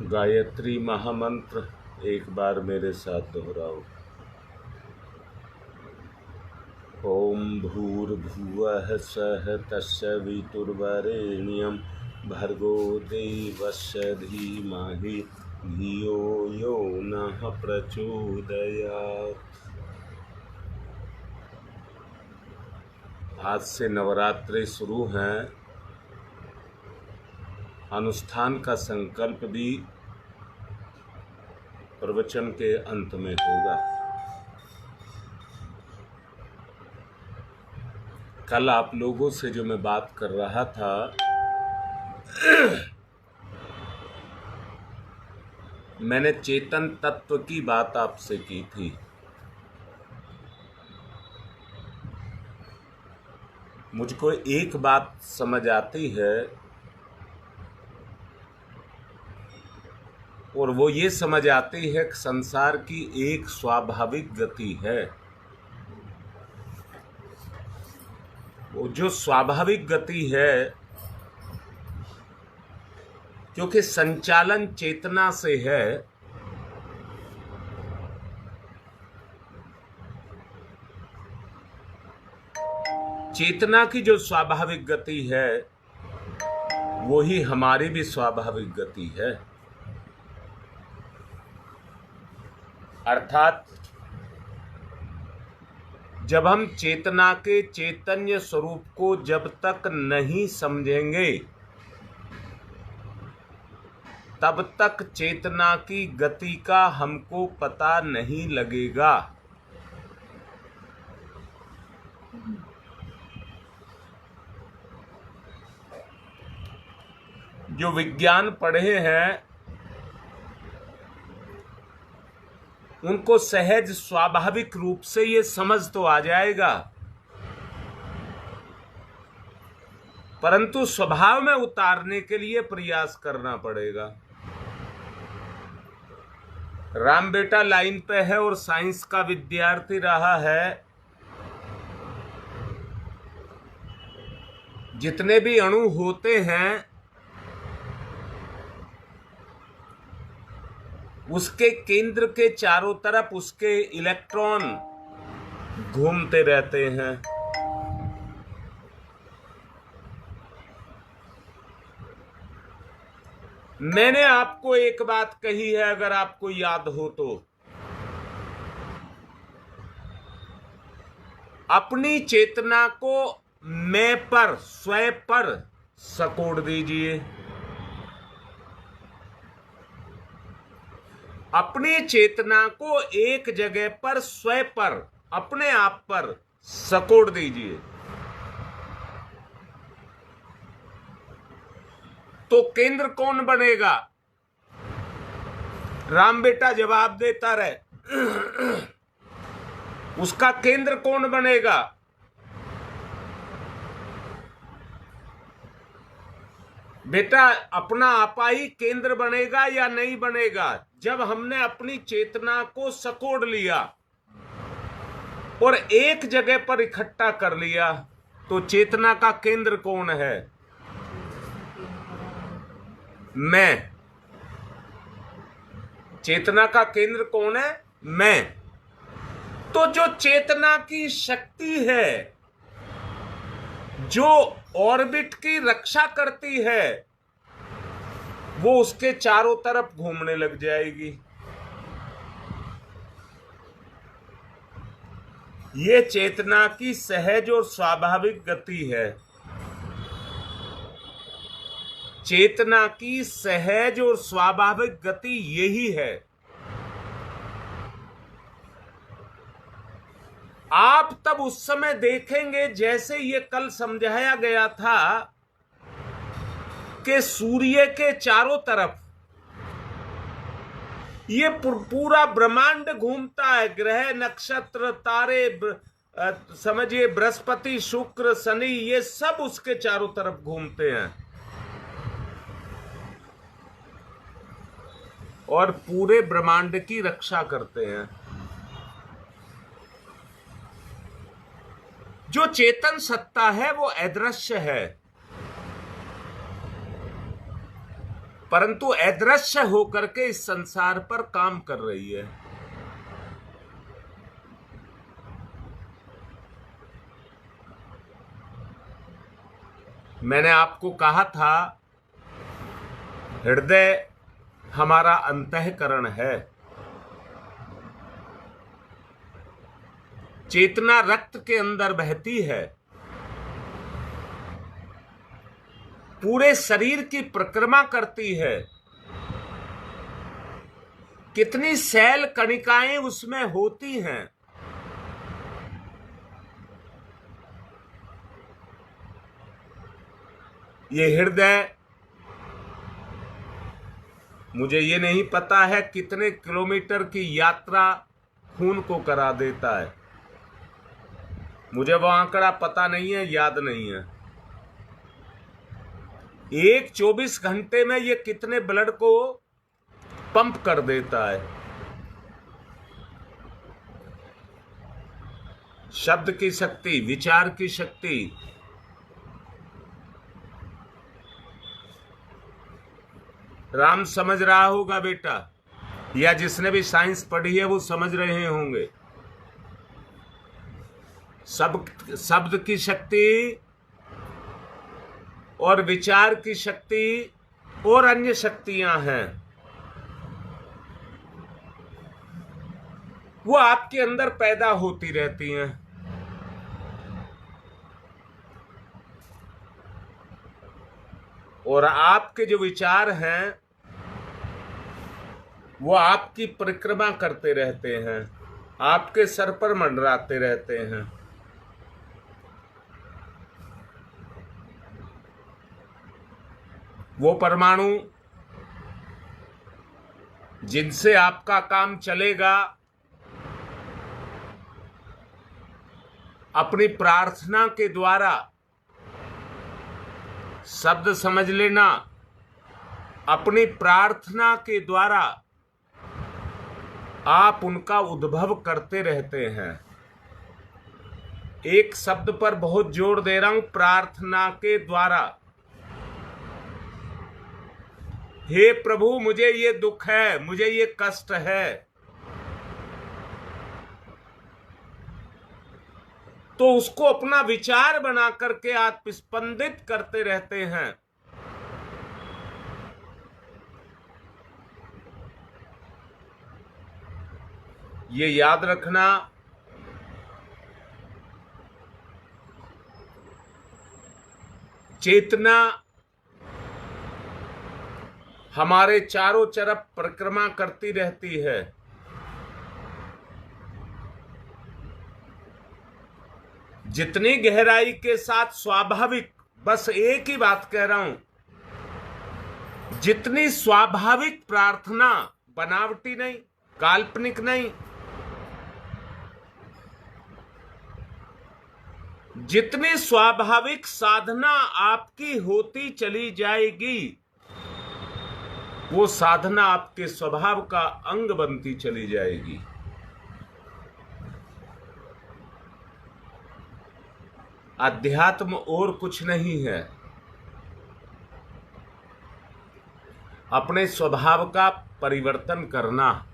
गायत्री महामंत्र एक बार मेरे साथ दोहराओ। ओम भूर्भुवः स्वः तत्सवितुर्वरेण्यं भर्गो देवस्य धीमहि धियो यो नः प्रचोदयात्। आज से नवरात्रि शुरू हैं। अनुष्ठान का संकल्प भी प्रवचन के अंत में होगा। कल आप लोगों से जो मैं बात कर रहा था मैंने चेतन तत्व की बात आपसे की थी। मुझको एक बात समझ आती है और वो ये समझ आती है कि संसार की एक स्वाभाविक गति है। वो जो स्वाभाविक गति है, क्योंकि संचालन चेतना से है, चेतना की जो स्वाभाविक गति है वो ही हमारी भी स्वाभाविक गति है। अर्थात जब हम चेतना के चैतन्य स्वरूप को जब तक नहीं समझेंगे तब तक चेतना की गति का हमको पता नहीं लगेगा। जो विज्ञान पढ़े हैं उनको सहज स्वाभाविक रूप से ये समझ तो आ जाएगा, परंतु स्वभाव में उतारने के लिए प्रयास करना पड़ेगा। राम बेटा लाइन पे है और साइंस का विद्यार्थी रहा है। जितने भी अणु होते हैं उसके केंद्र के चारों तरफ उसके इलेक्ट्रॉन घूमते रहते हैं। मैंने आपको एक बात कही है, अगर आपको याद हो तो, अपनी चेतना को मैं पर, स्वयं पर सकोड़ दीजिए। अपनी चेतना को एक जगह पर, स्वयं पर, अपने आप पर सकोड़ दीजिए तो केंद्र कौन बनेगा? राम बेटा जवाब देता रहे। उसका केंद्र कौन बनेगा? बेटा अपना आपा ही केंद्र बनेगा या नहीं बनेगा? जब हमने अपनी चेतना को सकोड़ लिया और एक जगह पर इकट्ठा कर लिया तो चेतना का केंद्र कौन है? मैं। चेतना का केंद्र कौन है? मैं। तो जो चेतना की शक्ति है, जो ऑर्बिट की रक्षा करती है, वो उसके चारों तरफ घूमने लग जाएगी। ये चेतना की सहज और स्वाभाविक गति है। चेतना की सहज और स्वाभाविक गति यही है। आप तब उस समय देखेंगे, जैसे ये कल समझाया गया था कि सूर्य के चारों तरफ ये पूरा ब्रह्मांड घूमता है। ग्रह, नक्षत्र, तारे, समझिए बृहस्पति, शुक्र, शनि, ये सब उसके चारों तरफ घूमते हैं और पूरे ब्रह्मांड की रक्षा करते हैं। जो चेतन सत्ता है वो अदृश्य है। परंतु अदृश्य होकर के इस संसार पर काम कर रही है। मैंने आपको कहा था हृदय हमारा अंतःकरण है। चेतना रक्त के अंदर बहती है, पूरे शरीर की परिक्रमा करती है। कितनी सेल कणिकाएं उसमें होती हैं। ये हृदय, मुझे ये नहीं पता है कितने किलोमीटर की यात्रा खून को करा देता है। मुझे वो आंकड़ा पता नहीं है, याद नहीं है। एक 24 घंटे में ये कितने ब्लड को पंप कर देता है। शब्द की शक्ति, विचार की शक्ति, राम समझ रहा होगा बेटा, या जिसने भी साइंस पढ़ी है वो समझ रहे होंगे। शब्द की शक्ति और विचार की शक्ति और अन्य शक्तियां हैं, वो आपके अंदर पैदा होती रहती हैं। और आपके जो विचार हैं वो आपकी परिक्रमा करते रहते हैं, आपके सर पर मंडराते रहते हैं। वो परमाणु जिनसे आपका काम चलेगा, अपनी प्रार्थना के द्वारा, शब्द समझ लेना, अपनी प्रार्थना के द्वारा आप उनका उद्भव करते रहते हैं। एक शब्द पर बहुत जोर दे रहा हूं, प्रार्थना के द्वारा। हे प्रभु, मुझे ये दुख है, मुझे ये कष्ट है, तो उसको अपना विचार बना करके आप स्पंदित करते रहते हैं। ये याद रखना, चेतना हमारे चारों तरफ परिक्रमा करती रहती है। जितनी गहराई के साथ स्वाभाविक, बस एक ही बात कह रहा हूं, जितनी स्वाभाविक प्रार्थना, बनावटी नहीं, काल्पनिक नहीं, जितनी स्वाभाविक साधना आपकी होती चली जाएगी, वो साधना आपके स्वभाव का अंग बनती चली जाएगी। अध्यात्म और कुछ नहीं है, अपने स्वभाव का परिवर्तन करना।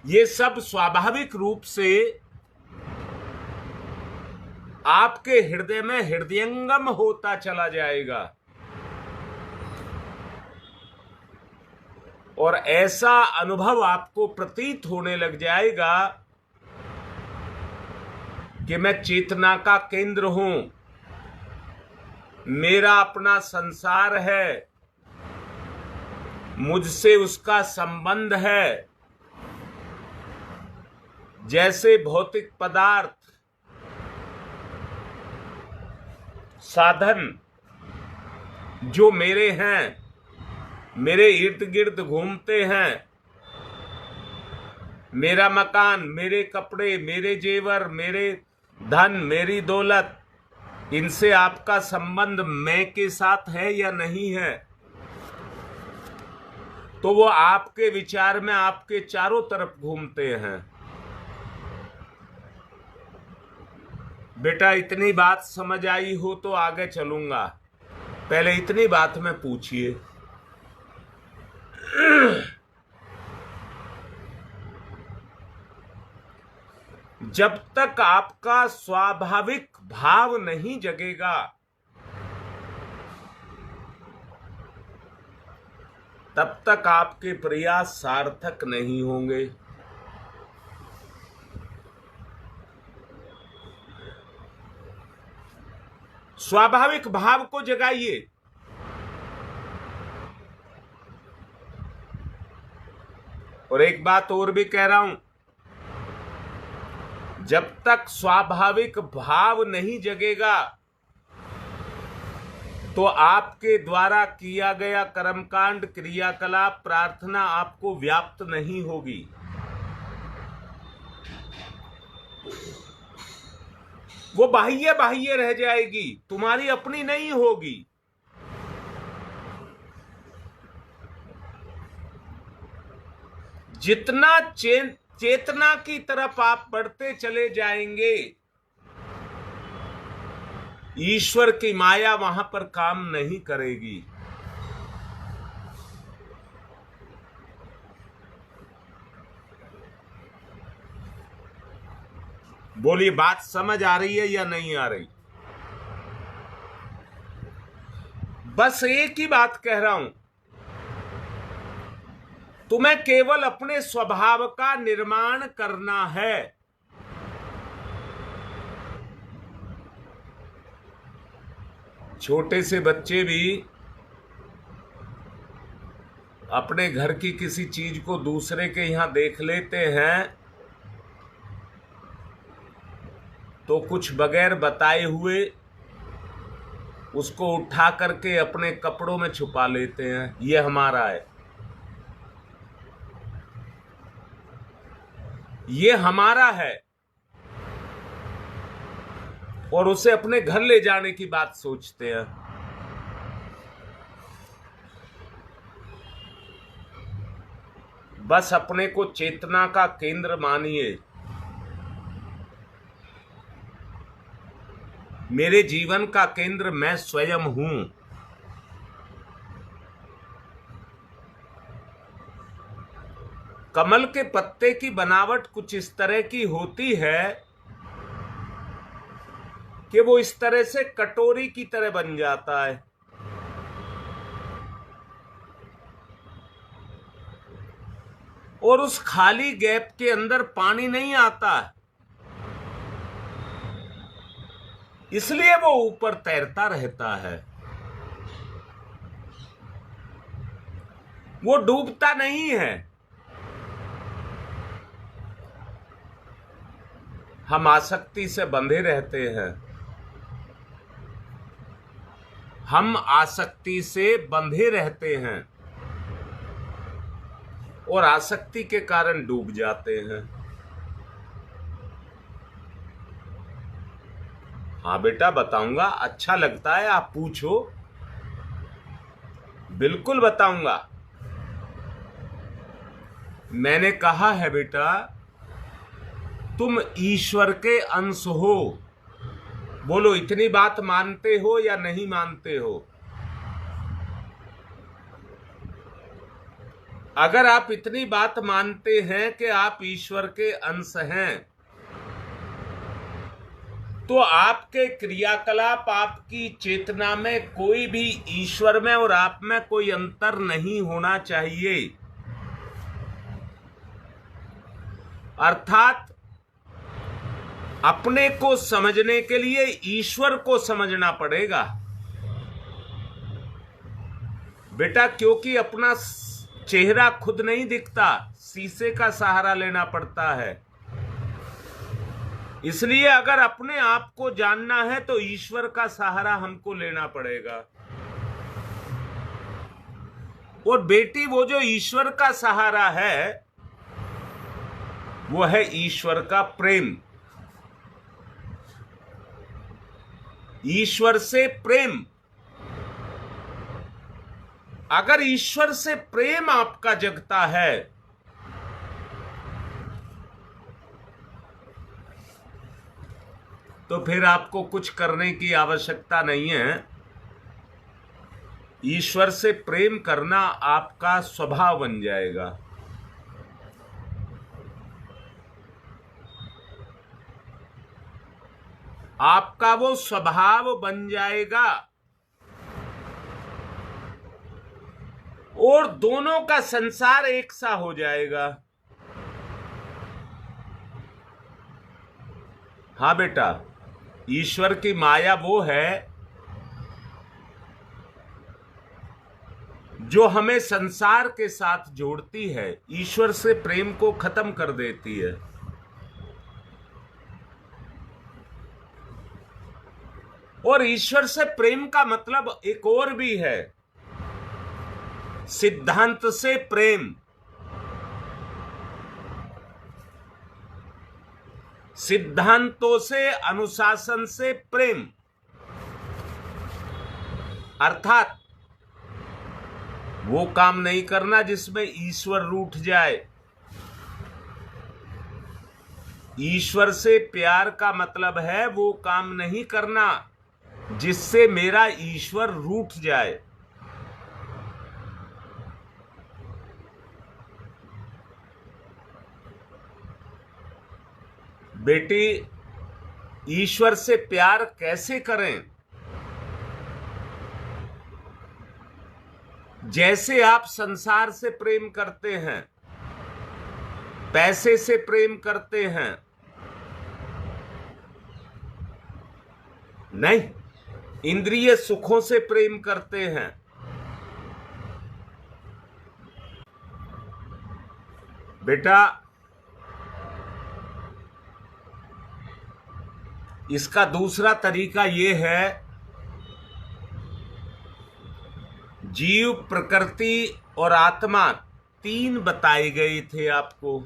ये सब स्वाभाविक रूप से आपके हृदय में हृदयंगम होता चला जाएगा। और ऐसा अनुभव आपको प्रतीत होने लग जाएगा कि मैं चेतना का केंद्र हूं, मेरा अपना संसार है, मुझसे उसका संबंध है। जैसे भौतिक पदार्थ, साधन जो मेरे हैं, मेरे इर्द गिर्द घूमते हैं, मेरा मकान, मेरे कपड़े, मेरे जेवर, मेरे धन, मेरी दौलत, इनसे आपका संबंध मैं के साथ है या नहीं है, तो वो आपके विचार में आपके चारों तरफ घूमते हैं। बेटा इतनी बात समझ आई हो तो आगे चलूंगा, पहले इतनी बात में पूछिए। जब तक आपका स्वाभाविक भाव नहीं जगेगा, तब तक आपके प्रयास सार्थक नहीं होंगे। स्वाभाविक भाव को जगाइए। और एक बात और भी कह रहा हूं, जब तक स्वाभाविक भाव नहीं जगेगा तो आपके द्वारा किया गया कर्मकांड, क्रियाकलाप, प्रार्थना आपको व्याप्त नहीं होगी। वो बाह्य बाह्य रह जाएगी, तुम्हारी अपनी नहीं होगी। जितना चेतना की तरफ आप बढ़ते चले जाएंगे, ईश्वर की माया वहां पर काम नहीं करेगी। बोलिए, बात समझ आ रही है या नहीं आ रही? बस एक ही बात कह रहा हूं, तुम्हें केवल अपने स्वभाव का निर्माण करना है। छोटे से बच्चे भी अपने घर की किसी चीज को दूसरे के यहां देख लेते हैं तो कुछ बगैर बताए हुए उसको उठा करके अपने कपड़ों में छुपा लेते हैं, ये हमारा है, ये हमारा है, और उसे अपने घर ले जाने की बात सोचते हैं। बस अपने को चेतना का केंद्र मानिए। मेरे जीवन का केंद्र मैं स्वयं हूं। कमल के पत्ते की बनावट कुछ इस तरह की होती है कि वो इस तरह से कटोरी की तरह बन जाता है। और उस खाली गैप के अंदर पानी नहीं आता है, इसलिए वो ऊपर तैरता रहता है, वो डूबता नहीं है। हम आसक्ति से बंधे रहते हैं, हम आसक्ति से बंधे रहते हैं और आसक्ति के कारण डूब जाते हैं। हाँ बेटा बताऊंगा, अच्छा लगता है आप पूछो, बिल्कुल बताऊंगा। मैंने कहा है बेटा, तुम ईश्वर के अंश हो। बोलो, इतनी बात मानते हो या नहीं मानते हो? अगर आप इतनी बात मानते हैं कि आप ईश्वर के अंश हैं, तो आपके क्रियाकलाप, आपकी चेतना में कोई भी ईश्वर में और आप में कोई अंतर नहीं होना चाहिए। अर्थात अपने को समझने के लिए ईश्वर को समझना पड़ेगा बेटा, क्योंकि अपना चेहरा खुद नहीं दिखता, शीशे का सहारा लेना पड़ता है। इसलिए अगर अपने आप को जानना है तो ईश्वर का सहारा हमको लेना पड़ेगा। और बेटी, वो जो ईश्वर का सहारा है वो है ईश्वर का प्रेम, ईश्वर से प्रेम। अगर ईश्वर से प्रेम आपका जगता है तो फिर आपको कुछ करने की आवश्यकता नहीं है। ईश्वर से प्रेम करना आपका स्वभाव बन जाएगा। आपका वो स्वभाव बन जाएगा और दोनों का संसार एक सा हो जाएगा। हाँ बेटा, ईश्वर की माया वो है जो हमें संसार के साथ जोड़ती है, ईश्वर से प्रेम को खत्म कर देती है। और ईश्वर से प्रेम का मतलब एक और भी है, सिद्धांत से प्रेम। सिद्धांतों से, अनुशासन से प्रेम, अर्थात वो काम नहीं करना जिसमें ईश्वर रूठ जाए। ईश्वर से प्यार का मतलब है वो काम नहीं करना जिससे मेरा ईश्वर रूठ जाए। बेटी, ईश्वर से प्यार कैसे करें? जैसे आप संसार से प्रेम करते हैं, पैसे से प्रेम करते हैं, नहीं, इंद्रिय सुखों से प्रेम करते हैं। बेटा, इसका दूसरा तरीका यह है, जीव, प्रकृति और आत्मा तीन बताए गए थे आपको।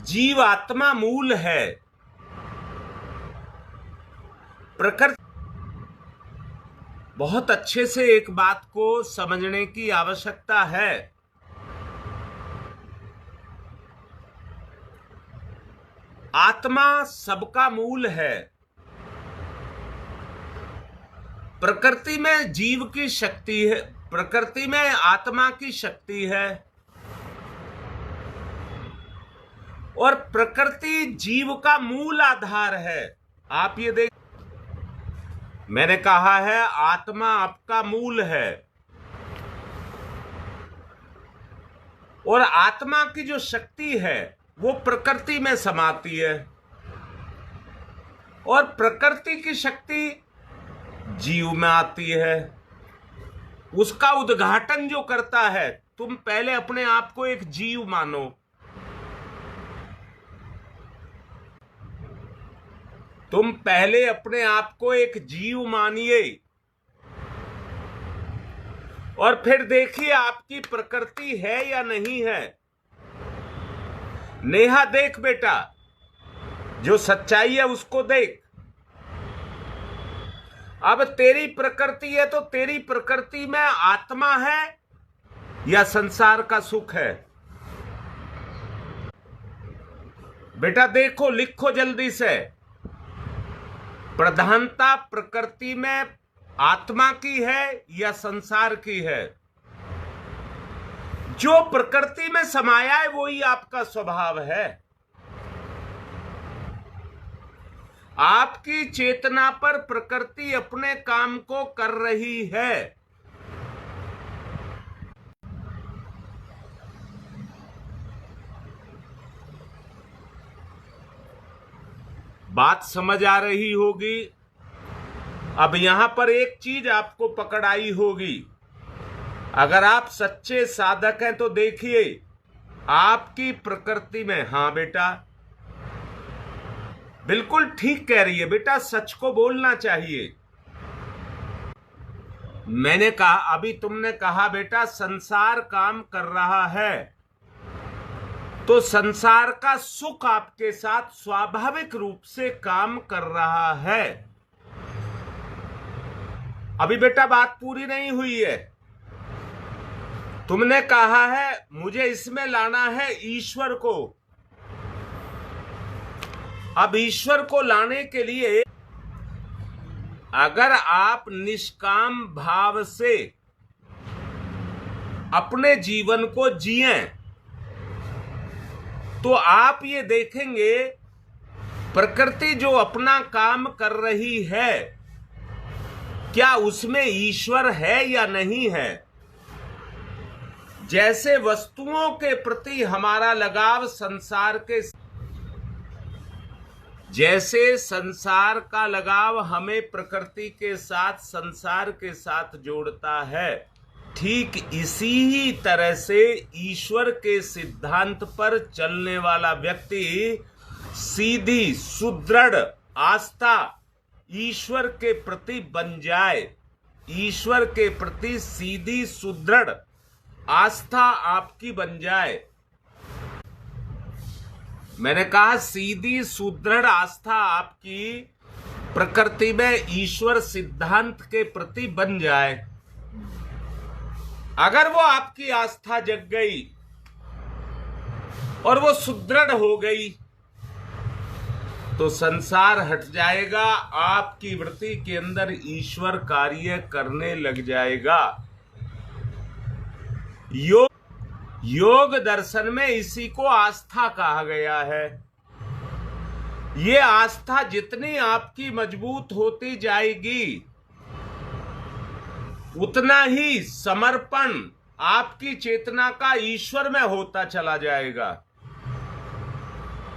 जीव आत्मा मूल है, प्रकृति। बहुत अच्छे से एक बात को समझने की आवश्यकता है। आत्मा सबका मूल है। प्रकृति में जीव की शक्ति है, प्रकृति में आत्मा की शक्ति है और प्रकृति जीव का मूल आधार है। आप ये देख, मैंने कहा है आत्मा आपका मूल है और आत्मा की जो शक्ति है वो प्रकृति में समाती है और प्रकृति की शक्ति जीव में आती है। उसका उद्घाटन जो करता है, तुम पहले अपने आप को एक जीव मानो। तुम पहले अपने आप को एक जीव मानिए और फिर देखिए आपकी प्रकृति है या नहीं है। नेहा, देख बेटा, जो सच्चाई है उसको देख। अब तेरी प्रकृति है तो तेरी प्रकृति में आत्मा है या संसार का सुख है? बेटा देखो, लिखो जल्दी से। प्रधानता प्रकृति में आत्मा की है या संसार की है? जो प्रकृति में समाया है वही आपका स्वभाव है। आपकी चेतना पर प्रकृति अपने काम को कर रही है। बात समझ आ रही होगी। अब यहां पर एक चीज आपको पकड़ आई होगी। अगर आप सच्चे साधक हैं तो देखिए, आपकी प्रकृति में, हाँ बेटा, बिल्कुल ठीक कह रही है बेटा, सच को बोलना चाहिए। मैंने कहा, अभी तुमने कहा बेटा संसार काम कर रहा है, तो संसार का सुख आपके साथ स्वाभाविक रूप से काम कर रहा है। अभी बेटा बात पूरी नहीं हुई है। तुमने कहा है मुझे इसमें लाना है ईश्वर को, अब ईश्वर को लाने के लिए अगर आप निष्काम भाव से अपने जीवन को जिएं तो आप ये देखेंगे प्रकृति जो अपना काम कर रही है क्या उसमें ईश्वर है या नहीं है। जैसे वस्तुओं के प्रति हमारा लगाव जैसे संसार का लगाव हमें प्रकृति के साथ संसार के साथ जोड़ता है, ठीक इसी ही तरह से ईश्वर के सिद्धांत पर चलने वाला व्यक्ति सीधी सुदृढ़ आस्था ईश्वर के प्रति बन जाए, ईश्वर के प्रति सीधी सुदृढ़ आस्था आपकी बन जाए। मैंने कहा सीधी सुदृढ़ आस्था आपकी प्रकृति में ईश्वर सिद्धांत के प्रति बन जाए। अगर वो आपकी आस्था जग गई और वो सुदृढ़ हो गई तो संसार हट जाएगा, आपकी वृत्ति के अंदर ईश्वर कार्य करने लग जाएगा। योग दर्शन में इसी को आस्था कहा गया है। ये आस्था जितनी आपकी मजबूत होती जाएगी उतना ही समर्पण आपकी चेतना का ईश्वर में होता चला जाएगा।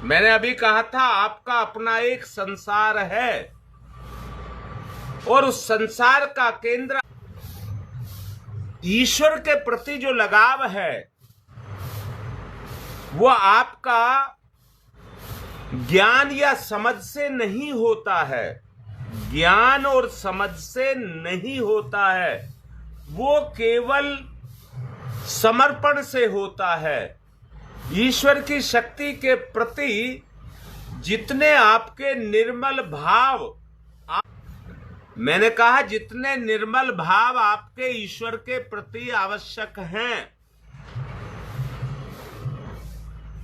मैंने अभी कहा था आपका अपना एक संसार है और उस संसार का केंद्र ईश्वर के प्रति जो लगाव है वो आपका ज्ञान या समझ से नहीं होता है, ज्ञान और समझ से नहीं होता है, वो केवल समर्पण से होता है। ईश्वर की शक्ति के प्रति जितने आपके निर्मल भाव, मैंने कहा जितने निर्मल भाव आपके ईश्वर के प्रति आवश्यक हैं,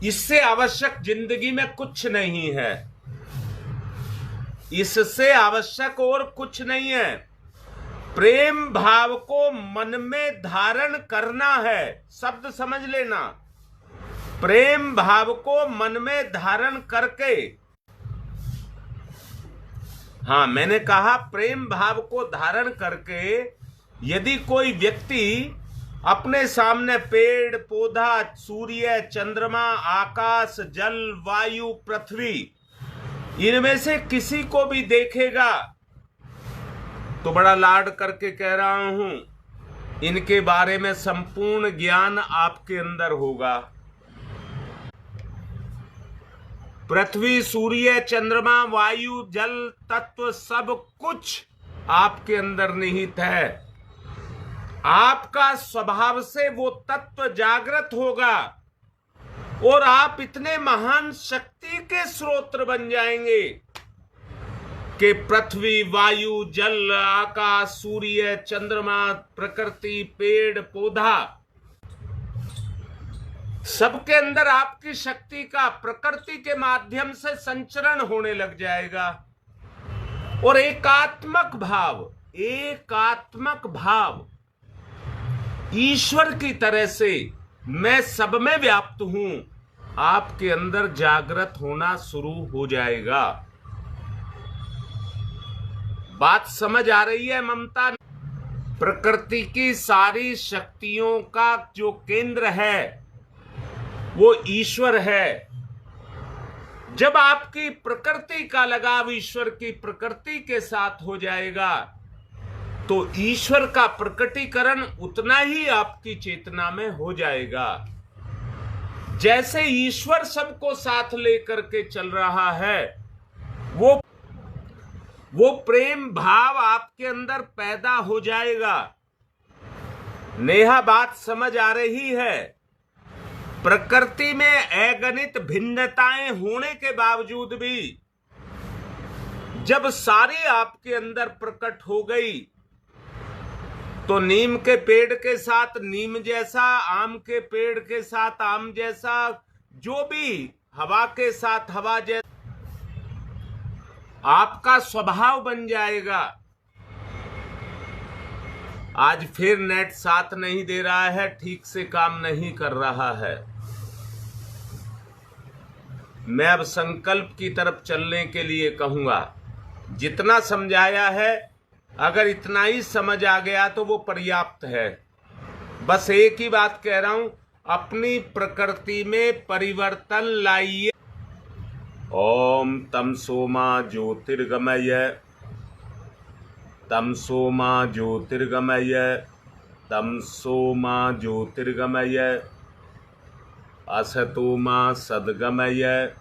इससे आवश्यक जिंदगी में कुछ नहीं है, इससे आवश्यक और कुछ नहीं है। प्रेम भाव को मन में धारण करना है, शब्द समझ लेना। प्रेम भाव को मन में धारण करके, हाँ मैंने कहा प्रेम भाव को धारण करके यदि कोई व्यक्ति अपने सामने पेड़ पौधा, सूर्य, चंद्रमा, आकाश, जल, वायु, पृथ्वी, इनमें से किसी को भी देखेगा तो बड़ा लाड करके कह रहा हूं, इनके बारे में संपूर्ण ज्ञान आपके अंदर होगा। पृथ्वी, सूर्य, चंद्रमा, वायु, जल तत्व सब कुछ आपके अंदर निहित है। आपका स्वभाव से वो तत्व जागृत होगा और आप इतने महान शक्ति के स्रोत बन जाएंगे कि पृथ्वी, वायु, जल, आकाश, सूर्य, चंद्रमा, प्रकृति, पेड़ पौधा, सबके अंदर आपकी शक्ति का प्रकृति के माध्यम से संचरण होने लग जाएगा। और एकात्मक भाव ईश्वर की तरह से मैं सब में व्याप्त हूं, आपके अंदर जागृत होना शुरू हो जाएगा। बात समझ आ रही है ममता? प्रकृति की सारी शक्तियों का जो केंद्र है वो ईश्वर है। जब आपकी प्रकृति का लगाव ईश्वर की प्रकृति के साथ हो जाएगा तो ईश्वर का प्रकटीकरण उतना ही आपकी चेतना में हो जाएगा। जैसे ईश्वर सबको साथ लेकर के चल रहा है, वो प्रेम भाव आपके अंदर पैदा हो जाएगा। नेहा बात समझ आ रही है? प्रकृति में अगणित भिन्नताएं होने के बावजूद भी जब सारी आपके अंदर प्रकट हो गई तो नीम के पेड़ के साथ नीम जैसा, आम के पेड़ के साथ आम जैसा, जो भी हवा के साथ हवा जैसा, आपका स्वभाव बन जाएगा। आज फिर नेट साथ नहीं दे रहा है, ठीक से काम नहीं कर रहा है। मैं अब संकल्प की तरफ चलने के लिए कहूंगा। जितना समझाया है, अगर इतना ही समझ आ गया तो वो पर्याप्त है। बस एक ही बात कह रहा हूं, अपनी प्रकृति में परिवर्तन लाइए। ओम तमसो मा ज्योतिर्गमय, तमसो मा ज्योतिर्गमय, तमसो मा ज्योतिर्गमय, असतो मा सद्गमय,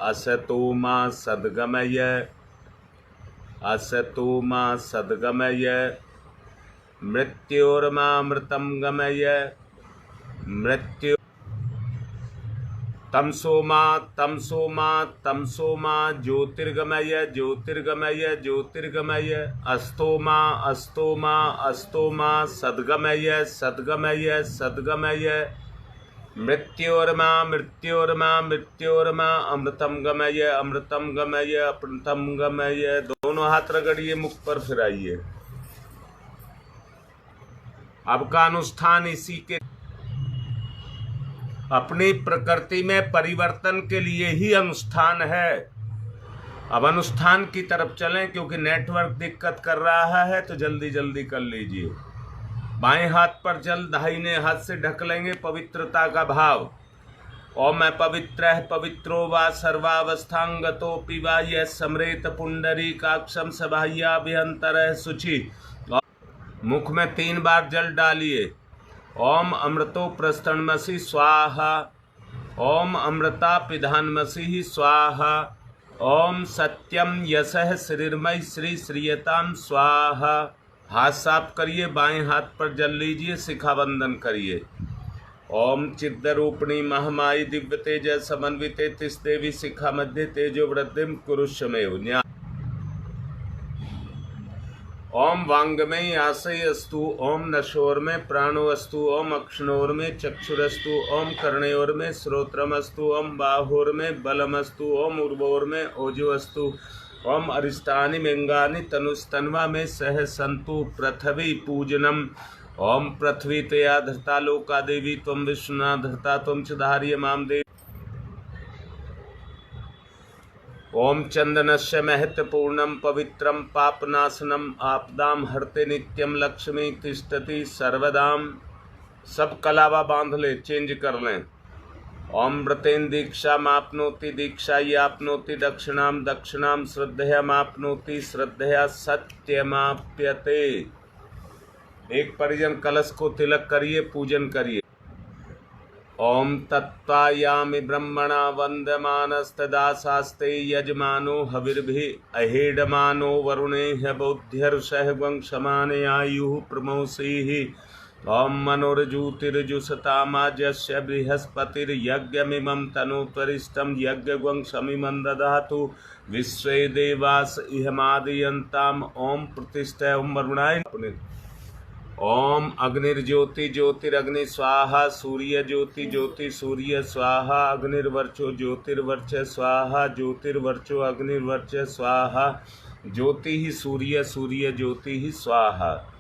असतो मा सद्गमय, असतो मा सद्गमय, मृत्योर्मामृतं गमय, मृत्यु तमसो मा ज्योतिर्गमय, ज्योतिर्गमय, ज्योतिर्गमय, अस्तो मा सद्गमय, सद्गमय, सद्गमय, मृत्योर्मा अमृतम गमय, अमृतम गमय, अमृतम गमय। दोनों हाथ रगड़िए, मुख पर फिराइए। अब का अनुष्ठान इसी के, अपनी प्रकृति में परिवर्तन के लिए ही अनुष्ठान है। अब अनुष्ठान की तरफ चलें, क्योंकि नेटवर्क दिक्कत कर रहा है, तो जल्दी जल्दी कर लीजिए। बाएं हाथ पर जल दाहिने हाथ से ढक लेंगे, पवित्रता का भाव। ओम मैं पवित्रो वा सर्वावस्थांगतोऽपि वा यः समरेत पुंडरीकाक्षं सबाह्याभ्यंतरः शुचि। मुख में 3 बार जल डालिए। ओम अमृतो प्रस्तन्मसि स्वाहा, ओम अमृता पिधानमसि स्वाहा, ओम सत्यम यशः श्रीर्मय श्री श्रीयताम स्वाहा। हाथ साफ करिए, बाएं हाथ पर जल लीजिए, शिखाबंधन करिए। ओम चिद्रूपिणी महामाई दिव्य तेज समन्विते तिस देवी शिखा मध्य तेजो वृद्धिम कुरुष्यमेव। ओम वांगमय आशय अस्तु, ओम नशोर में प्राणो अस्तु, ओम अक्षणोर में चक्षुरस्तु, ओम कर्णयोर में श्रोत्रम अस्तु, ओम बाहोर में बलम अस्तु, ओम उर्वोर में ओजो अस्तु, ओम अरिष्टानि मेंगानि तनुस्तन्वा में सह संतु पृथ्वी पूजनम। ओम पृथ्वी तया धृता लोका देवी त्वं विष्णुना धृता त्वं च धार्य माम देवी। ओम चंदनस्य महत्वपूर्णम पवित्रम पापनाशनम आपदाम हरते नित्यम लक्ष्मी तिष्ठति सर्वदाम। सब कलावा बांध ले, चेंज कर लें। ओम व्रतेन दीक्षा मापनोति दीक्षा यापनोति दक्षिणाम दक्षिणाम श्रद्धया मापनोति श्रद्धया सत्यमाप्यते। एक परिजन कलश को तिलक करिए, पूजन करिए। ओम तत्त्वायामि ब्रह्मणा वन्दमानस्तदासास्ते यजमानो हविर्भिः अहेडमानो वरुणेह बौद्ध्यर्षः वंशमाने आयुः प्रमोषीः। ओम मनोर्जुतिर्जुषतामाजस्य बृहस्पतिर्यज्ञमिमं तनोत्वरिष्ठं यज्ञवंशमिमं ददातु विश्वे देवास इहमादयन्ताम्। ओम प्रतिष्ठा ओम वरुणाय। ओम अग्निर्ज्योति ज्योतिरग्नि स्वाहा, सूर्य ज्योति ज्योति सूर्य स्वाहा, अग्निर्वर्चो ज्योतिर्वर्च स्वाहा, ज्योतिर्वर्चो अग्निर्वर्च स्वाहा, ज्योति ही सूर्य सूर्य ज्योति ही स्वाहा।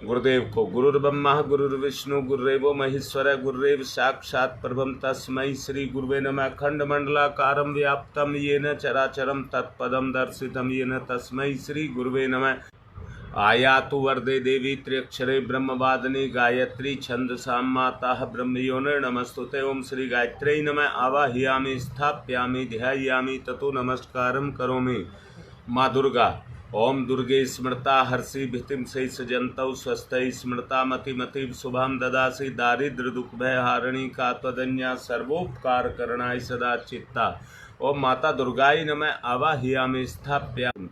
गुरुदेव को गुरुर्ब्रह्मा गुरुर्विष्णु गुरुरेवो महेश्वर गुरुरेव साक्षात् परब्रह्म तस्मै श्री गुरुवे नमः। खंडमंडलाकारं व्याप्तं येन चराचरं तत्पदं दर्शितं येन तस्मै श्री गुरुवे नमः। आयातु वरदे देवी त्र्यक्षरे ब्रह्मवादिनी गायत्री छंदसां माता ब्रह्मयोनिर् नमस्तुते। ओम श्री गायत्र्यै नमः। आवाहयामि स्थापयामि ध्यायामि ततो नमस्कारं करोमि। माँ दुर्गा ओम दुर्गे स्मृता हर्षि भितिम सजन्तौ स्वस्थै स्मृता मतिमति शुभम ददासि। दारिद्र दुख भय हारिणी का त्वदन्या सर्वोपकार करणाय सदा चित्ता। ओम माता दुर्गाय नमः। आवाहयामि स्थापयामि।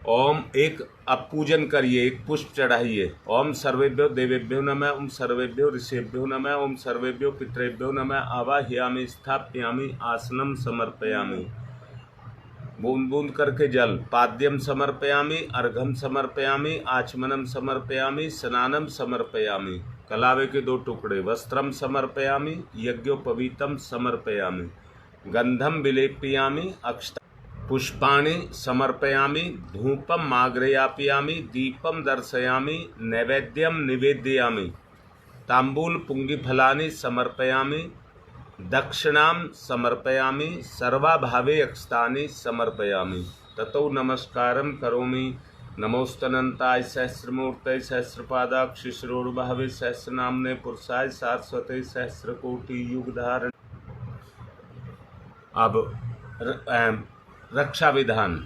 ओम एक अब पूजन करिए, एक पुष्प चढ़ाइए। ओम सर्वेभ्यो देवेभ्यो नमः, ओम सर्वेभ्यो ऋषिभ्यो नमः, ओम सर्वेभ्यो पितरेभ्यो नमः। आवाहयामि स्थापयामि आसनम समर्पयामि। बूंद बूंद करके जल। पाद्यम समर्पयामि, अर्घम समर्पयामि, आचमनम समर्पयामि, स्नानम समर्पयामि। कलावे के 2 टुकड़े। वस्त्रम समर्पयामि, यज्ञोपवीतम समर्पयामि। गंधम विलेपयामि अक्षत पुष्पाणि समर्पयामि धूपम आग्रयापयामि दीपम दर्शयामि नैवेद्यम निवेदयामि तांबूल पुंगिफलानि समर्पयामि दक्षिणां समर्पयामि सर्वाभावे अक्षतानि समर्पयामि ततो नमस्कारं करोमि। नमोस्तनन्ताय सहस्रमूर्तये सहस्रपादाक्ष शिरोर्भावे सहस्रनाम्ने पुरुषाय शाश्वते सहस्रकोटि युगधारण। अब रक्षा विधान।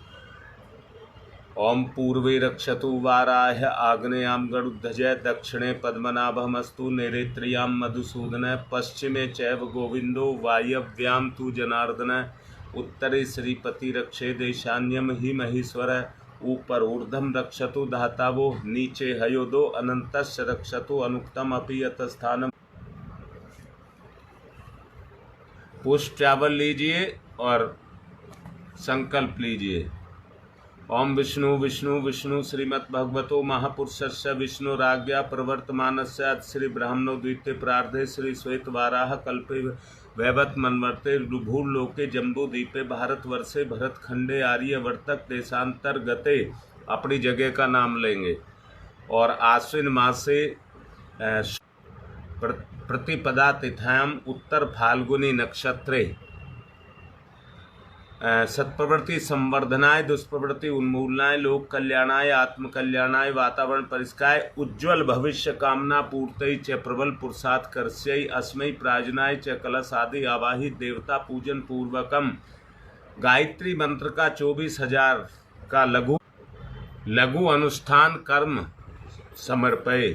ओम पूर्वे रक्षतु वाराह आग्नेयां गरुध्वजः दक्षिणे पद्मनाभमस्तु नैऋत्यां मधुसूदनः पश्चिमे चैव गोविंदो वायव्यां तु जनार्दन उत्तरे श्रीपति रक्षेत् ईशान्यं हि महेश्वरः ऊपर ऊर्ध्वं रक्षतु धातावो नीचे हयोदो अनन्तस्य रक्षतु अनुक्तम अपि यतस्थानम्। पुष्प चावल लीजिए और संकल्प लीजिए। ओम विष्णु विष्णु विष्णु श्रीमद्भगवतो महापुरुषस्य विष्णुराज्ञा प्रवर्तमानस्य श्री ब्राह्मणो द्वितीय प्रार्धे श्री श्वेत वाराह कल्पे वैवत मनवर्ते भूलोके जम्बूद्वीपे भारतवर्षे भरतखंडे आर्यवर्तक देशांतर्गते अपनी जगह का नाम लेंगे। और आश्विन मासे प्रतिपदा तिथ्याम उत्तर फाल्गुनी नक्षत्रे सत्प्रवृत्ति संवर्धनाय दुष्प्रवृत्ति उन्मूलनाय लोक कल्याणाय आत्म कल्याणाय वातावरण परिष्काराय उज्ज्वल भविष्य कामना पूर्तये च प्रबल पुरुषार्थ कर्ष्यै अस्मै प्राजनाय च कलश आदि आवाहित देवता पूजन पूर्वकम गायत्री मंत्र का 24,000 का लघु अनुष्ठान कर्म समर्पये।